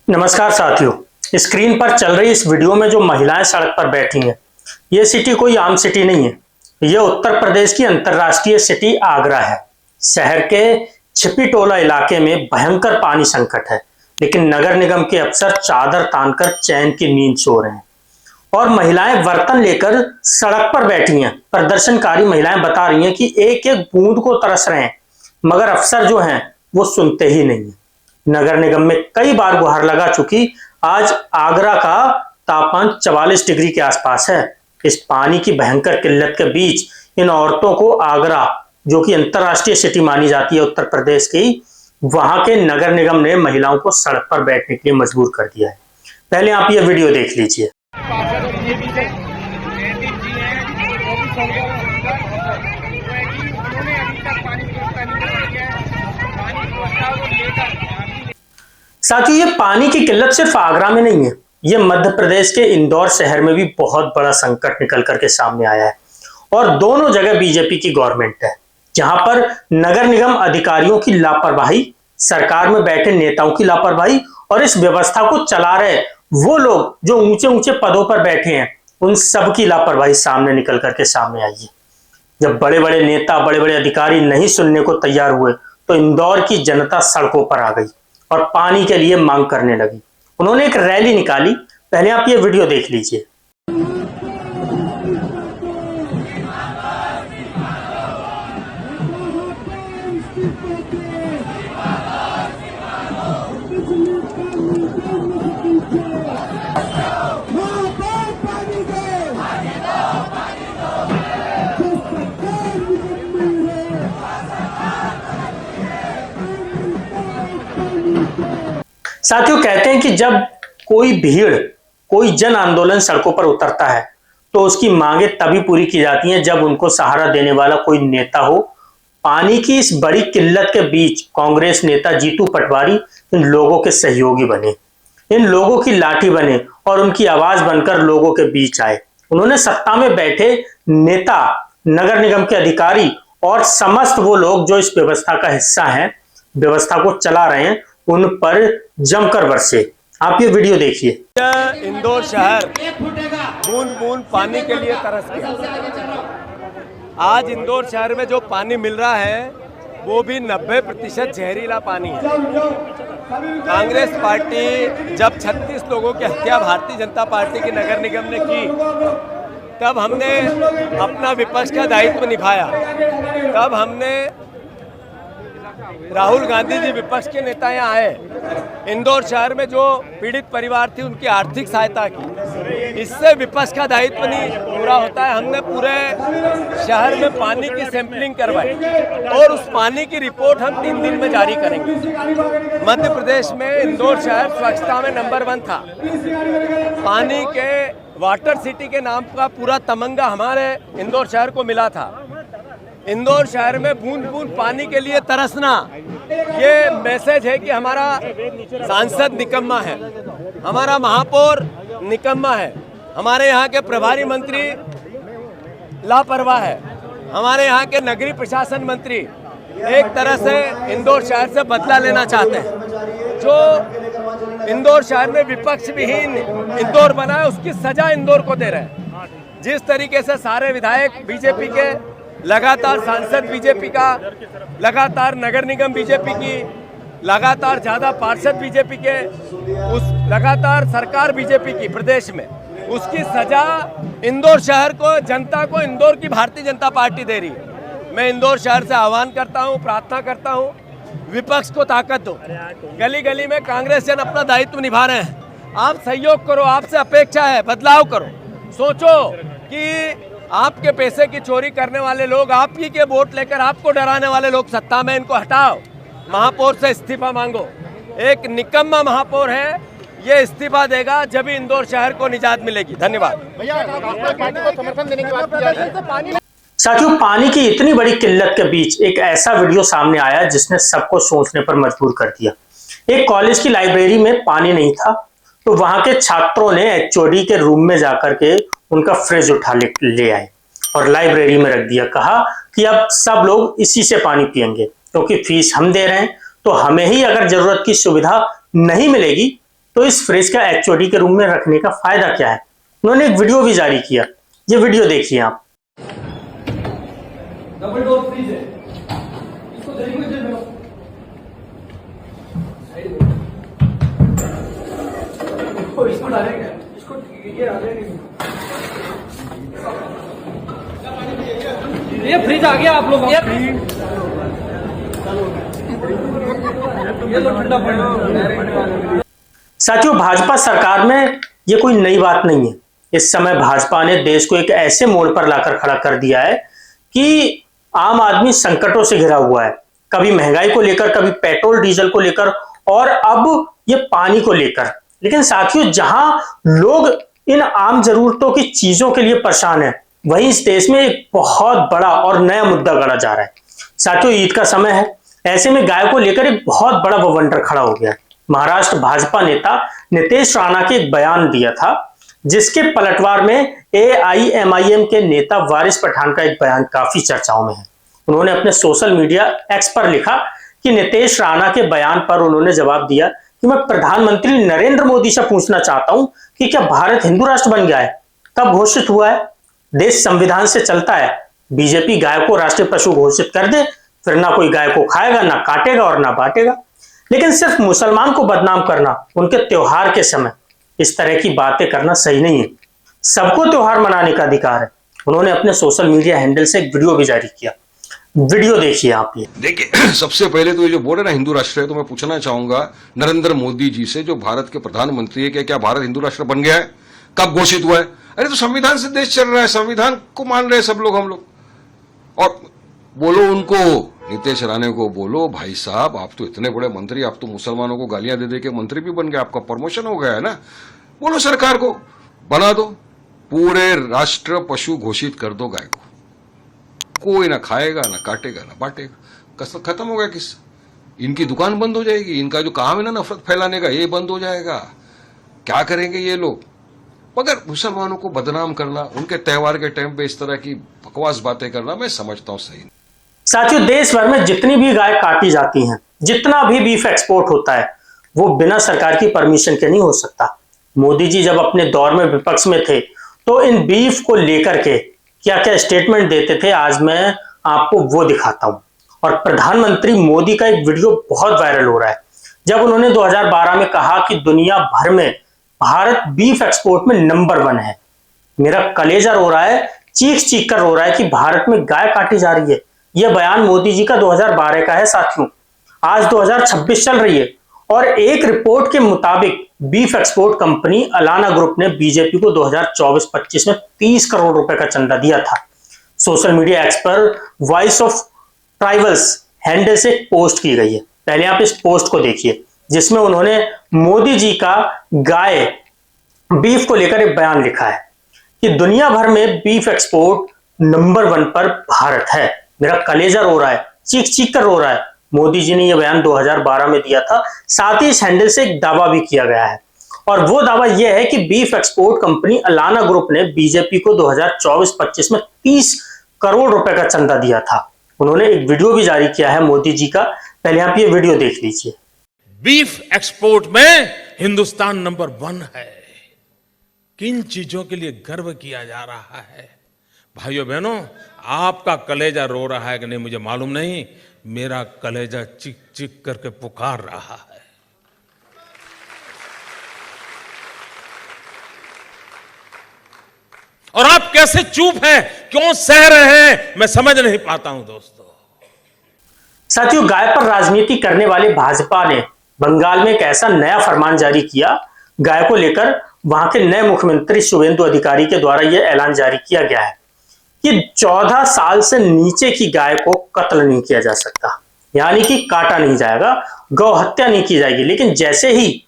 नमस्कार साथियों। स्क्रीन पर चल रही इस वीडियो में जो महिलाएं सड़क पर बैठी हैं, ये सिटी कोई आम सिटी नहीं है। ये उत्तर प्रदेश की अंतर्राष्ट्रीय सिटी आगरा है। शहर के छिपीटोला इलाके में भयंकर पानी संकट है, लेकिन नगर निगम के अफसर चादर तानकर चैन की नींद सो रहे हैं और महिलाएं बर्तन लेकर सड़क पर बैठी हैं। प्रदर्शनकारी महिलाएं बता रही हैं कि एक एक बूंद को तरस रहे हैं, मगर अफसर जो हैं वो सुनते ही नहीं है। नगर निगम में कई बार गुहार लगा चुकी आज आगरा का तापमान 44 डिग्री के आसपास है। इस पानी की भयंकर किल्लत के बीच इन औरतों को आगरा, जो कि अंतर्राष्ट्रीय सिटी मानी जाती है उत्तर प्रदेश की, वहां के नगर निगम ने महिलाओं को सड़क पर बैठने के लिए मजबूर कर दिया है। पहले आप ये वीडियो देख लीजिए। साथियों, ये पानी की किल्लत सिर्फ आगरा में नहीं है, ये मध्य प्रदेश के इंदौर शहर में भी बहुत बड़ा संकट निकल करके सामने आया है। और दोनों जगह बीजेपी की गवर्नमेंट है, जहां पर नगर निगम अधिकारियों की लापरवाही, सरकार में बैठे नेताओं की लापरवाही और इस व्यवस्था को चला रहे वो लोग जो ऊंचे ऊंचे पदों पर बैठे हैं, उन सब की लापरवाही सामने निकल करके सामने आई है। जब बड़े बड़े नेता, बड़े बड़े अधिकारी नहीं सुनने को तैयार हुए, तो इंदौर की जनता सड़कों पर आ गई और पानी के लिए मांग करने लगी। उन्होंने एक रैली निकाली। पहले आप ये वीडियो देख लीजिए। साथियों, कहते हैं कि जब कोई भीड़, कोई जन आंदोलन सड़कों पर उतरता है, तो उसकी मांगे तभी पूरी की जाती हैं जब उनको सहारा देने वाला कोई नेता हो। पानी की इस बड़ी किल्लत के बीच कांग्रेस नेता जीतू पटवारी इन लोगों के सहयोगी बने, इन लोगों की लाठी बने और उनकी आवाज बनकर लोगों के बीच आए। उन्होंने सत्ता में बैठे नेता, नगर निगम के अधिकारी और समस्त वो लोग जो इस व्यवस्था का हिस्सा हैं, व्यवस्था को चला रहे हैं, उन पर जमकर बरसे। आप ये वीडियो देखिए। इंदौर शहर बूंद बूंद पानी के लिए तरस गया। आज इंदौर शहर में जो पानी मिल रहा है वो भी 90% जहरीला पानी है। कांग्रेस पार्टी जब 36 लोगों की हत्या भारतीय जनता पार्टी की नगर निगम ने की, तब हमने अपना विपक्ष का दायित्व निभाया। तब हमने, राहुल गांधी जी विपक्ष के नेता यहाँ आए, इंदौर शहर में जो पीड़ित परिवार थी उनकी आर्थिक सहायता की। इससे विपक्ष का दायित्व नहीं पूरा होता है। हमने पूरे शहर में पानी की सैंपलिंग करवाई और उस पानी की रिपोर्ट हम 3 दिन में जारी करेंगे। मध्य प्रदेश में इंदौर शहर स्वच्छता में नंबर 1 था। पानी के वाटर सिटी के नाम का पूरा तमंगा हमारे इंदौर शहर को मिला था। इंदौर शहर में बूंद बूंद पानी के लिए तरसना, ये मैसेज है कि हमारा सांसद निकम्मा है, हमारा महापौर निकम्मा है, हमारे यहाँ के प्रभारी मंत्री लापरवाह है, हमारे यहाँ के नगरीय प्रशासन मंत्री एक तरह से इंदौर शहर से बदला लेना चाहते हैं। जो इंदौर शहर में विपक्ष विहीन इंदौर बना है, उसकी सजा इंदौर को दे रहे हैं। जिस तरीके से सारे विधायक बीजेपी के, लगातार सांसद बीजेपी का, लगातार नगर निगम बीजेपी की, लगातार ज़्यादा पार्षद बीजेपी के, उस लगातार सरकार बीजेपी की प्रदेश में, उसकी सजा इंदौर शहर को, जनता को इंदौर की भारतीय जनता पार्टी दे रही है। मैं इंदौर शहर से आह्वान करता हूं, प्रार्थना करता हूं, विपक्ष को ताकत दो। गली गली में कांग्रेस जन अपना दायित्व निभा रहे हैं, आप सहयोग करो, आपसे अपेक्षा है, बदलाव करो। सोचो कि आपके पैसे की चोरी करने वाले लोग, आप ही के वोट लेकर आपको डराने वाले लोग सत्ता में, इनको हटाओ। महापौर से इस्तीफा मांगो। एक निकम्मा महापौर है, ये इस्तीफा देगा जब ही इंदौर शहर को निजात मिलेगी। धन्यवाद। साथियों, पानी की इतनी बड़ी किल्लत के बीच एक ऐसा वीडियो सामने आया जिसने सबको सोचने पर मजबूर कर दिया। एक कॉलेज की लाइब्रेरी में पानी नहीं था, तो वहां के छात्रों ने एचओडी के रूम में जाकर के उनका फ्रिज उठा ले आए और लाइब्रेरी में रख दिया। कहा कि अब सब लोग इसी से पानी पिएंगे, क्योंकि फीस हम दे रहे हैं, तो हमें ही अगर जरूरत की सुविधा नहीं मिलेगी तो इस फ्रिज का एचओडी के रूम में रखने का फायदा क्या है। उन्होंने एक वीडियो भी जारी किया, ये वीडियो देखिए आप। डबल डोर फ्रिज है, इसको जरी में दे दो। इसको डालेंगे, इसको ये डालेंगे। ये फ्रिज आ गया आप लोगों का। ये लो ठंडा पानी। साथियों, भाजपा सरकार में ये कोई नई बात नहीं है। इस समय भाजपा ने देश को एक ऐसे मोड़ पर लाकर खड़ा कर दिया है कि आम आदमी संकटों से घिरा हुआ है, कभी महंगाई को लेकर, कभी पेट्रोल डीजल को लेकर और अब ये पानी को लेकर। लेकिन साथियों, जहां लोग इन आम जरूरतों की चीजों के लिए परेशान है, वहीं इस देश में एक बहुत बड़ा और नया मुद्दा गढ़ा जा रहा है। साथियों, ईद का समय है, ऐसे में गाय को लेकर एक बहुत बड़ा बवंडर खड़ा हो गया है। महाराष्ट्र भाजपा नेता नीतीश राणा के एक बयान दिया था, जिसके पलटवार में AIMIM के नेता वारिस पठान का एक बयान काफी चर्चाओं में है। उन्होंने अपने सोशल मीडिया एक्स पर लिखा कि नीतीश राणा के बयान पर उन्होंने जवाब दिया कि मैं प्रधानमंत्री नरेंद्र मोदी से पूछना चाहता हूं कि क्या भारत हिंदू राष्ट्र बन गया है? कब घोषित हुआ है? देश संविधान से चलता है। बीजेपी गाय को राष्ट्रीय पशु घोषित कर दे, फिर ना कोई गाय को खाएगा, ना काटेगा और ना बांटेगा। लेकिन सिर्फ मुसलमान को बदनाम करना उनके त्योहार के समय, इस तरह की बातें करना सही नहीं है। सबको त्योहार मनाने का अधिकार है। उन्होंने अपने सोशल मीडिया हैंडल से एक वीडियो भी जारी किया, वीडियो देखिए आप। ये देखिए, सबसे पहले तो ये जो बोल रहे ना हिंदू राष्ट्र है, तो मैं पूछना चाहूंगा नरेंद्र मोदी जी से, जो भारत के प्रधानमंत्री है, कि क्या भारत हिंदू राष्ट्र बन गया है? कब घोषित हुआ है? अरे तो संविधान से देश चल रहा है, संविधान को मान रहे हैं सब लोग, हम लोग। और बोलो उनको, नीतीश राणे को बोलो, भाई साहब आप तो इतने बड़े मंत्री, आप तो मुसलमानों को गालियां दे दे के मंत्री भी बन गए, आपका प्रमोशन हो गया है ना। बोलो सरकार को, बना दो, पूरे राष्ट्र पशु घोषित कर दो गाय को। कोई ना खाएगा, ना काटेगा, ना बांटेगा। खत्म हो गया किस्सा। इनकी दुकान बंद हो जाएगी, इनका जो काम है ना नफरत फैलाने का, ये बंद हो जाएगा। क्या करेंगे ये लोग? मगर मुसलमानों को बदनाम करना, उनके त्योहार के टाइम पे इस तरह की बकवास बातें करना, मैं समझता हूं सही नहीं। साथियों, देश भर में जितनी भी गाय काटी जाती हैं, जितना भी बीफ एक्सपोर्ट होता है, वो बिना सरकार की परमिशन के नहीं हो सकता। मोदी जी जब अपने दौर में विपक्ष में थे, तो इन बीफ को लेकर के क्या क्या स्टेटमेंट देते थे, आज मैं आपको वो दिखाता हूं। और प्रधानमंत्री मोदी का एक वीडियो बहुत वायरल हो रहा है, जब उन्होंने 2012 में कहा कि दुनिया भर में भारत बीफ एक्सपोर्ट में नंबर 1 है। मेरा कलेजा रो रहा है, चीख चीख कर रो रहा है कि भारत में गाय काटी जा रही है। यह बयान मोदी जी का 2012 का है साथियों। आज 2026 चल रही है और एक रिपोर्ट के मुताबिक beef export company Allana group ने बीजेपी को 2024-25 में 30 करोड़ रुपए का चंदा दिया था। सोशल मीडिया एक्स पर वॉइस ऑफ ट्राइबल्स हैंडल से पोस्ट की गई है। पहले आप इस पोस्ट को देखिए, जिसमें उन्होंने मोदी जी का गाय बीफ को लेकर एक बयान लिखा है कि दुनिया भर में बीफ एक्सपोर्ट नंबर 1 पर भारत है। मेरा कलेजा रो रहा है, चीख चीख कर रो रहा है। मोदी जी ने यह बयान 2012 में दिया था। साथ ही इस हैंडल से एक दावा भी किया गया है, और वो दावा यह है कि beef export company Allana group ने बीजेपी को 2024-25 में 30 करोड़ रुपए का चंदा दिया था। उन्होंने एक वीडियो भी जारी किया है मोदी जी का, पहले आप ये वीडियो देख लीजिए। बीफ एक्सपोर्ट में हिंदुस्तान नंबर 1 है। किन चीजों के लिए गर्व किया जा रहा है? भाइयों बहनों, आपका कलेजा रो रहा है कि नहीं मुझे मालूम नहीं, मेरा कलेजा चिक चिक करके पुकार रहा है। और आप कैसे चुप हैं, क्यों सह रहे हैं, मैं समझ नहीं पाता हूं दोस्तों। साथियों, गाय पर राजनीति करने वाले भाजपा ने बंगाल में एक ऐसा नया फरमान जारी किया। गाय को लेकर वहां के नए मुख्यमंत्री शुभेंदु अधिकारी के द्वारा यह ऐलान जारी किया गया है कि 14 साल से नीचे की गाय को कत्ल नहीं किया जा सकता, यानी कि काटा नहीं जाएगा, गौ हत्या नहीं की जाएगी। लेकिन जैसे ही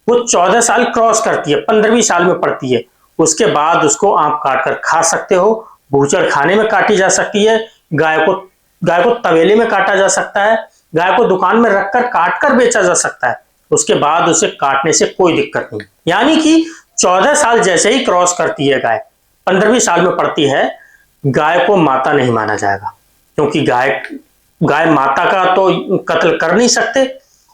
वो 14 साल क्रॉस करती है, 15वीं साल में पड़ती है, उसके बाद उसको आप काट कर खा सकते हो। बूचड़ खाने में काटी जा सकती है, गाय को तवेले में काटा जा सकता है, गाय को दुकान में रखकर काट कर बेचा जा सकता है। उसके बाद उसे काटने से कोई दिक्कत नहीं। यानी कि 14 साल जैसे ही क्रॉस करती है गाय, 15वीं साल में पड़ती है, गाय को माता नहीं माना जाएगा, क्योंकि गाय माता का तो कत्ल कर नहीं सकते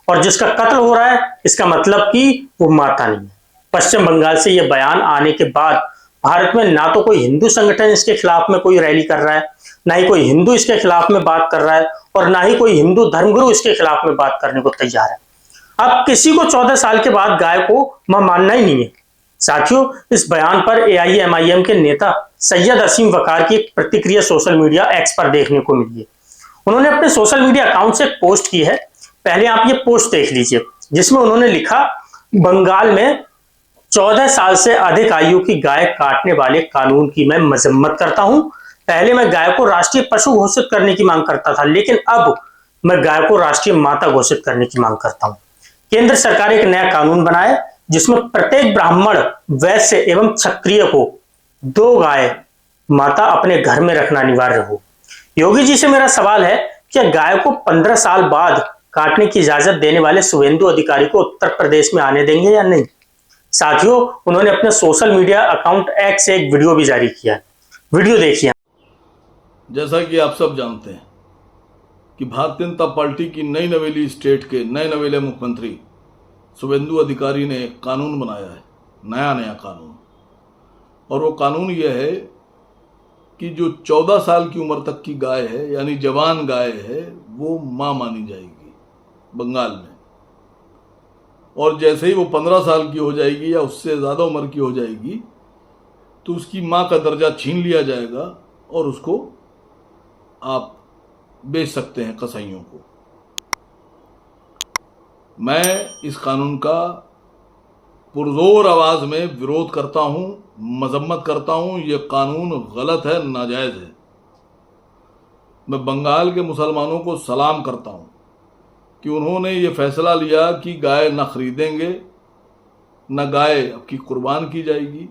और जिसका कत्ल हो रहा है इसका मतलब कि वो माता नहीं है। पश्चिम बंगाल से यह बयान आने के बाद भारत में ना तो कोई हिंदू संगठन इसके खिलाफ में कोई रैली कर रहा है, ना ही कोई हिंदू इसके खिलाफ में बात कर रहा है, और ना ही कोई हिंदू धर्मगुरु इसके खिलाफ में बात करने को तैयार है। अब किसी को 14 साल के बाद गाय को मां मानना ही नहीं है। साथियों, इस बयान पर एआईएमआईएम के नेता सैयद असीम वकार की एक प्रतिक्रिया सोशल मीडिया एक्स पर देखने को मिली है। उन्होंने अपने सोशल मीडिया अकाउंट से एक पोस्ट की है। पहले आप ये पोस्ट देख लीजिए, जिसमें उन्होंने लिखा, बंगाल में 14 साल से अधिक आयु की गाय काटने वाले कानून की मैं मजम्मत करता हूं। पहले मैं गाय को राष्ट्रीय पशु घोषित करने की मांग करता था, लेकिन अब मैं गाय को राष्ट्रीय माता घोषित करने की मांग करता हूं। केंद्र सरकार एक नया कानून बनाए जिसमें प्रत्येक ब्राह्मण, वैश्य एवं क्षत्रिय को 2 गाय माता अपने घर में रखना अनिवार्य हो। योगी जी से मेरा सवाल है, क्या गाय को 15 साल बाद काटने की इजाजत देने वाले शुभेंदु अधिकारी को उत्तर प्रदेश में आने देंगे या नहीं? साथियों, उन्होंने अपने सोशल मीडिया अकाउंट एक्स से एक वीडियो भी जारी किया। वीडियो देखिए। जैसा कि आप सब जानते हैं कि भारतीय जनता पार्टी की नई नवेली स्टेट के नए नवेले मुख्यमंत्री शुभेंदु अधिकारी ने एक कानून बनाया है, नया कानून। और वो कानून यह है कि जो 14 साल की उम्र तक की गाय है, यानी जवान गाय है, वो मां मानी जाएगी बंगाल में। और जैसे ही वो 15 साल की हो जाएगी या उससे ज़्यादा उम्र की हो जाएगी तो उसकी मां का दर्जा छीन लिया जाएगा और उसको आप बेच सकते हैं कसाईयों को। मैं इस कानून का पुरजोर आवाज में विरोध करता हूं, मजम्मत करता हूं। यह कानून गलत है, नाजायज है। मैं बंगाल के मुसलमानों को सलाम करता हूं कि उन्होंने ये फैसला लिया कि गाय न खरीदेंगे, न गाय आपकी कुर्बान की जाएगी।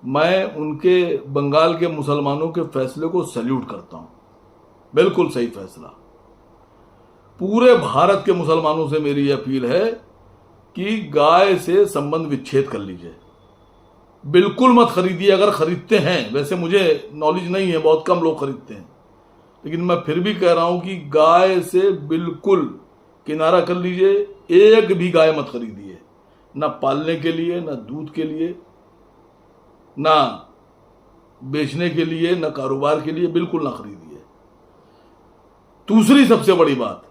मैं उनके बंगाल के मुसलमानों के फैसले को सैल्यूट करता हूं। बिल्कुल सही फैसला। पूरे भारत के मुसलमानों से मेरी अपील है कि गाय से संबंध विच्छेद कर लीजिए। बिल्कुल मत खरीदिए अगर खरीदते हैं। वैसे मुझे नॉलेज नहीं है, बहुत कम लोग खरीदते हैं, लेकिन मैं फिर भी कह रहा हूं कि गाय से बिल्कुल किनारा कर लीजिए। एक भी गाय मत खरीदिए, ना पालने के लिए, ना दूध के लिए, ना बेचने के लिए, ना कारोबार के लिए। बिल्कुल ना खरीदिए। दूसरी सबसे बड़ी बात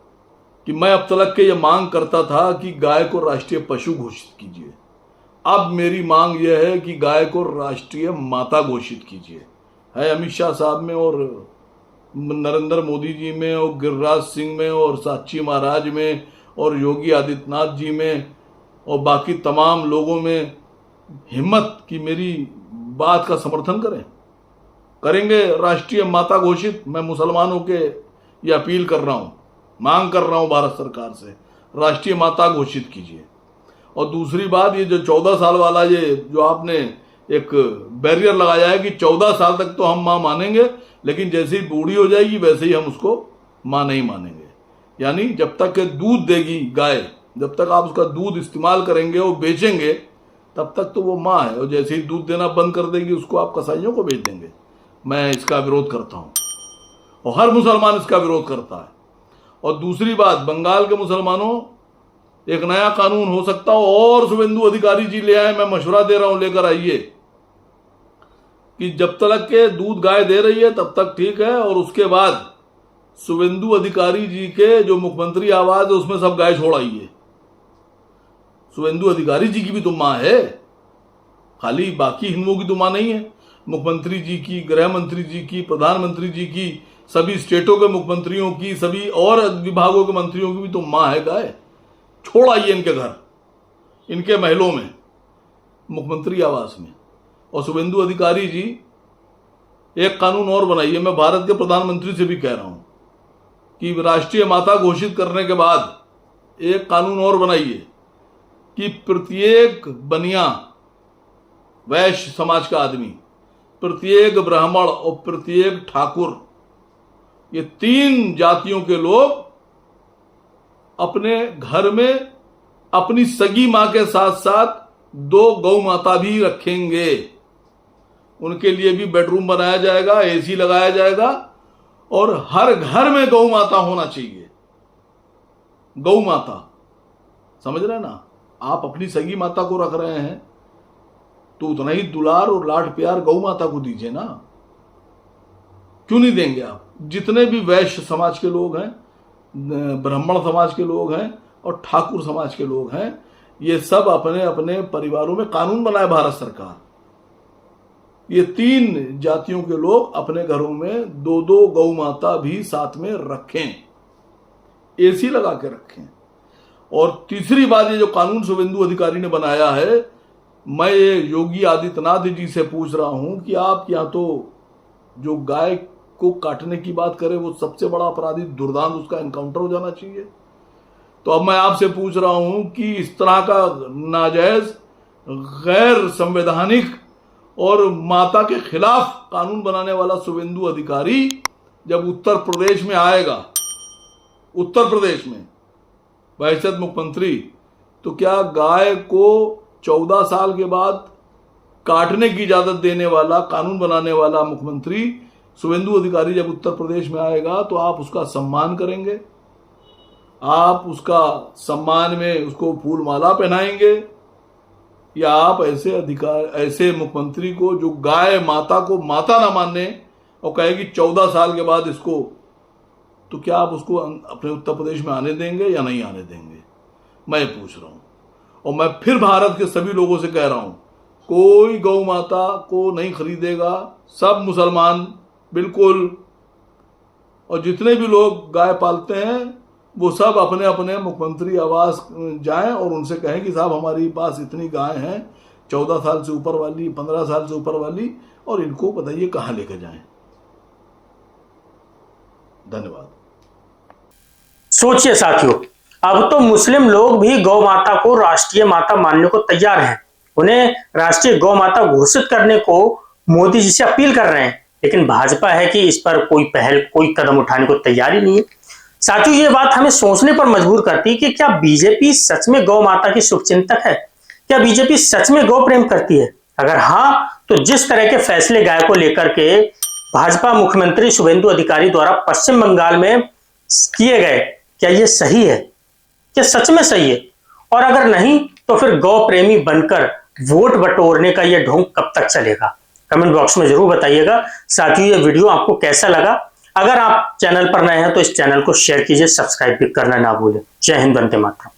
कि मैं अब तक के ये मांग करता था कि गाय को राष्ट्रीय पशु घोषित कीजिए। अब मेरी मांग यह है कि गाय को राष्ट्रीय माता घोषित कीजिए। है अमित शाह साहब में और नरेंद्र मोदी जी में और गिरिराज सिंह में और साक्षी महाराज में और योगी आदित्यनाथ जी में और बाकी तमाम लोगों में हिम्मत कि मेरी बात का समर्थन करेंगे राष्ट्रीय माता घोषित। मैं मुसलमानों के ये अपील कर रहा हूं, मांग कर रहा हूं भारत सरकार से, राष्ट्रीय माता घोषित कीजिए। और दूसरी बात, ये जो 14 साल वाला ये जो आपने एक बैरियर लगाया है कि 14 साल तक तो हम मां मानेंगे, लेकिन जैसे ही बूढ़ी हो जाएगी वैसे ही हम उसको मां नहीं मानेंगे। यानी जब तक दूध देगी गाय, जब तक आप उसका दूध इस्तेमाल करेंगे और बेचेंगे, तब तक तो वो मां है। और जैसे ही दूध देना बंद कर देगी उसको आप कसाईयों को बेच देंगे। मैं इसका विरोध करता हूं और हर मुसलमान इसका विरोध करता है। और दूसरी बात, बंगाल के मुसलमानों, एक नया कानून हो सकता हो और शुभेंदु अधिकारी जी ले आए। मैं मशवरा दे रहा हूं, लेकर आइए कि जब तक के दूध गाय दे रही है तब तक ठीक है, और उसके बाद शुभेंदु अधिकारी जी के जो मुख्यमंत्री आवास है उसमें सब गाय छोड़ आइए। शुभेंदु अधिकारी जी की भी तो मां है, खाली बाकी हिंदुओं की तो मां नहीं है। मुख्यमंत्री जी की, गृह मंत्री जी की, प्रधानमंत्री जी की, सभी स्टेटों के मुख्यमंत्रियों की, सभी और विभागों के मंत्रियों की भी तो मां है गाय। छोड़ आइए इनके घर, इनके महलों में, मुख्यमंत्री आवास में। और शुभेंदु अधिकारी जी, एक कानून और बनाइए। मैं भारत के प्रधानमंत्री से भी कह रहा हूं कि राष्ट्रीय माता घोषित करने के बाद एक कानून और बनाइए कि प्रत्येक बनिया, वैश्य समाज का आदमी, प्रत्येक ब्राह्मण और प्रत्येक ठाकुर, ये 3 जातियों के लोग अपने घर में अपनी सगी मां के साथ साथ 2 गौ माता भी रखेंगे। उनके लिए भी बेडरूम बनाया जाएगा, एसी लगाया जाएगा और हर घर में गौ माता होना चाहिए। गौ माता, समझ रहे ना, आप अपनी सगी माता को रख रहे हैं तो उतना ही दुलार और लाड प्यार गौ माता को दीजिए ना, क्यों नहीं देंगे आप? जितने भी वैश्य समाज के लोग हैं, ब्राह्मण समाज के लोग हैं और ठाकुर समाज के लोग हैं, ये सब अपने अपने परिवारों में कानून बनाए भारत सरकार, ये 3 जातियों के लोग अपने घरों में 2-2 गौ माता भी साथ में रखें, एसी लगा के रखें। और तीसरी बात, ये जो कानून शुभेंदु अधिकारी ने बनाया है, मैं ये योगी आदित्यनाथ जी से पूछ रहा हूं कि आप यहाँ तो जो गाय को काटने की बात करें वो सबसे बड़ा अपराधी दुर्दांत, उसका एनकाउंटर हो जाना चाहिए। तो अब मैं आपसे पूछ रहा हूं कि इस तरह का नाजायज, गैर संवैधानिक और माता के खिलाफ कानून बनाने वाला शुभेंदु अधिकारी जब उत्तर प्रदेश में आएगा, उत्तर प्रदेश में बहशत मुख्यमंत्री, तो क्या गाय को 14 साल के बाद काटने की इजाजत देने वाला, कानून बनाने वाला मुख्यमंत्री शुभेंदु अधिकारी जब उत्तर प्रदेश में आएगा तो आप उसका सम्मान करेंगे? आप उसका सम्मान में उसको फूल माला पहनाएंगे? या आप ऐसे मुख्यमंत्री को जो गाय माता को माता ना माने और कहेगी 14 साल के बाद इसको, तो क्या आप उसको अपने उत्तर प्रदेश में आने देंगे या नहीं आने देंगे? मैं पूछ रहा हूं। और मैं फिर भारत के सभी लोगों से कह रहा हूं, कोई गौ माता को नहीं खरीदेगा, सब मुसलमान बिल्कुल, और जितने भी लोग गाय पालते हैं वो सब अपने अपने मुख्यमंत्री आवास जाएं और उनसे कहें कि साहब हमारे पास इतनी गाय हैं, 14 साल से ऊपर वाली, 15 साल से ऊपर वाली, और इनको बताइए कहां लेकर जाएं। धन्यवाद। सोचिए साथियों, अब तो मुस्लिम लोग भी गौ माता को राष्ट्रीय माता मानने को तैयार हैं। उन्हें राष्ट्रीय गौ माता घोषित करने को मोदी जी से अपील कर रहे हैं, लेकिन भाजपा है कि इस पर कोई पहल, कोई कदम उठाने को तैयार ही नहीं है। साथियों, ये बात हमें सोचने पर मजबूर करती है कि क्या बीजेपी सच में गौ माता की शुभचिंतक है? क्या बीजेपी सच में गौ प्रेम करती है? अगर हाँ, तो जिस तरह के फैसले गाय को लेकर के भाजपा मुख्यमंत्री शुभेंदु अधिकारी द्वारा पश्चिम बंगाल में किए गए, क्या ये सही है? क्या सच में सही है? और अगर नहीं, तो फिर गौ प्रेमी बनकर वोट बटोरने का यह ढोंग कब तक चलेगा? कमेंट बॉक्स में जरूर बताइएगा। साथियों, ये वीडियो आपको कैसा लगा? अगर आप चैनल पर नए हैं तो इस चैनल को शेयर कीजिए, सब्सक्राइब भी करना ना भूलें। जय हिंद, वंदे मातरम।